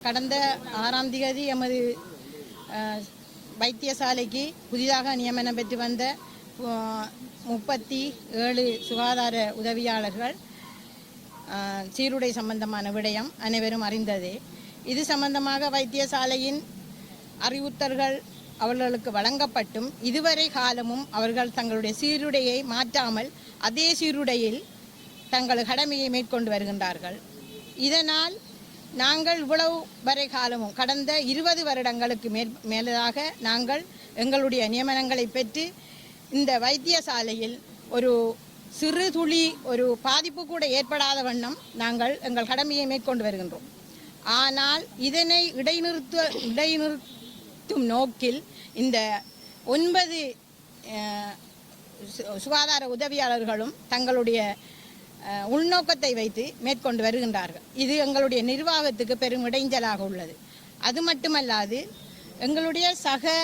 கடந்த 6ஆம் தேதி எமது வைத்தியசாலைக்கு புதிதாக நியமனம் பெற்று வந்த 37 சுகாதார உதவியாளர்கள் சீருடை சம்பந்தமான விடயம் அனைவரும் அறிந்ததே. இது சம்பந்தமாக வைத்தியசாலையின் அறிவுறுத்தல்கள் அவர்களுக்கு வழங்கப்பட்டும் இதுவரை காலமும் அவர்கள் தங்களுடைய சீருடையை மாற்றாமல் அதே சீருடையில் தங்கள் கடமையை மேற்கொண்டு வருகின்றார்கள். இதனால் நாங்கள் இவ்வளவு வரை காலமும் கடந்த 20 வருடங்களுக்கு மேலாக நாங்கள் எங்களுடைய நியமனங்களை பெற்று இந்த வைத்தியசாலையில் ஒரு சிறு துளி ஒரு பாதிப்பு கூட ஏற்படாத வண்ணம் நாங்கள் எங்கள் கடமையை மேற்கொண்டு வருகின்றோம். ஆனால் இதனை இடைநிறுத்தும் நோக்கில் இந்த 9 சுகாதார உதவியாளர்களும் தங்களுடைய உள்நோக்கத்தை வைத்து மேற்கொண்டு வருகின்றார்கள். இது எங்களுடைய நிர்வாகத்துக்கு பெரும் இடைஞ்சலாக உள்ளது. அது மட்டுமல்லாது எங்களுடைய சக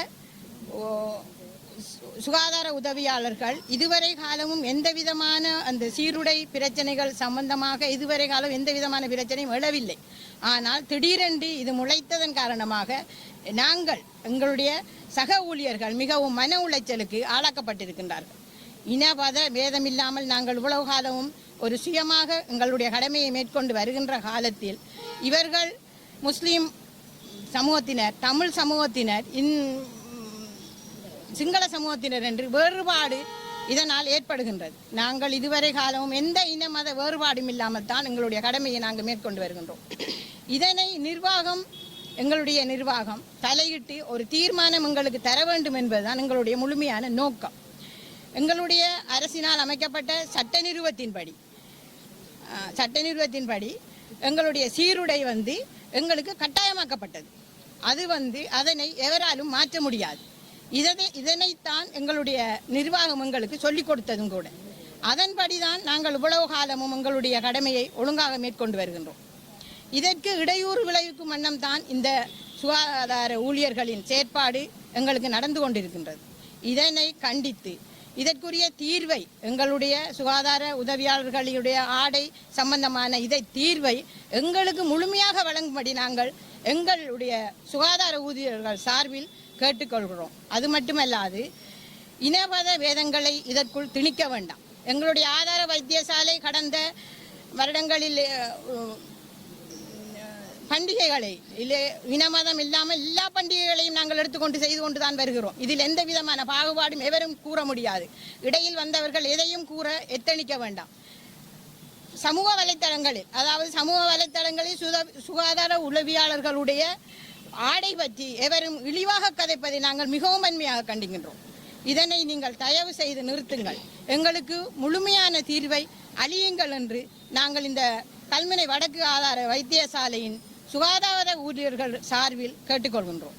சுகாதார உதவியாளர்கள் இதுவரை காலமும் எந்த விதமான அந்த சீருடை பிரச்சனைகள் சம்பந்தமாக இதுவரை காலம் எந்த விதமான பிரச்சனையும் எழவில்லை. ஆனால் திடீரென்று இது முளைத்ததன் காரணமாக நாங்கள் எங்களுடைய சக ஊழியர்கள் மிகவும் மன உளைச்சலுக்கு ஆளாக்கப்பட்டிருக்கின்றார்கள். இனபத பேதமில்லாமல் நாங்கள் இவ்வளவு காலமும் ஒரு சுயமாக எங்களுடைய கடமையை மேற்கொண்டு வருகின்ற காலத்தில் இவர்கள் முஸ்லீம் சமூகத்தினர், தமிழ் சமூகத்தினர், சிங்கள சமூகத்தினர் என்று வேறுபாடு இதனால் ஏற்படுகின்றது. நாங்கள் இதுவரை காலமும் எந்த இன மத வேறுபாடும் இல்லாமல் தான் எங்களுடைய கடமையை நாங்கள் மேற்கொண்டு வருகின்றோம். இதனை எங்களுடைய நிர்வாகம் தலையிட்டு ஒரு தீர்மானம் எங்களுக்கு தர வேண்டும் என்பதுதான் எங்களுடைய முழுமையான நோக்கம். எங்களுடைய அரசினால் அமைக்கப்பட்ட சட்ட நிறுவத்தின்படி எங்களுடைய சீருடை எங்களுக்கு கட்டாயமாக்கப்பட்டது. அது அதனை எவராலும் மாற்ற முடியாது. இதனைத்தான் எங்களுடைய நிர்வாகம் எங்களுக்கு சொல்லிக் கொடுத்ததும் கூட. அதன்படிதான் நாங்கள் இவ்வளவு காலமும் எங்களுடைய கடமையை ஒழுங்காக மேற்கொண்டு வருகின்றோம். இதற்கு இடையூறு விளைவிக்கும் வண்ணம் தான் இந்த சுகாதார ஊழியர்களின் செயற்பாடு எங்களுக்கு நடந்து கொண்டிருக்கின்றது. இதனை கண்டித்து இதற்குரிய தீர்வை எங்களுடைய சுகாதார உதவியாளர்களுடைய ஆடை சம்பந்தமான தீர்வை எங்களுக்கு முழுமையாக வழங்கும்படி நாங்கள் எங்களுடைய சுகாதார ஊழியர்கள் சார்பில் கேட்டுக்கொள்கிறோம். அது மட்டுமல்லாது இனவாத வேதங்களை இதற்குள் திணிக்க வேண்டாம். எங்களுடைய ஆதார வைத்தியசாலை கடந்த வருடங்களில் பண்டிகைகளை இனமதம் இல்லாமல் எல்லா பண்டிகைகளையும் நாங்கள் எடுத்துக்கொண்டு செய்து கொண்டு தான் வருகிறோம். இதில் எந்த விதமான பாகுபாடும் எவரும் கூற முடியாது. இடையில் வந்தவர்கள் எதையும் கூற எத்தனிக்க வேண்டாம். சமூக வலைத்தளங்களில் சுகாதார உதவியாளர்களுடைய ஆடை பற்றி எவரும் இழிவாக கதைப்பதை நாங்கள் மிகவும் வன்மையாக கண்டிக்கின்றோம். இதனை நீங்கள் தயவு செய்து நிறுத்துங்கள். எங்களுக்கு முழுமையான தீர்வை அளியுங்கள் என்று நாங்கள் இந்த கல்முனை வடக்கு ஆதார வைத்தியசாலையின் சுகாதார ஊழியர்கள் சார்பில் கேட்டுக்கொள்கின்றோம்.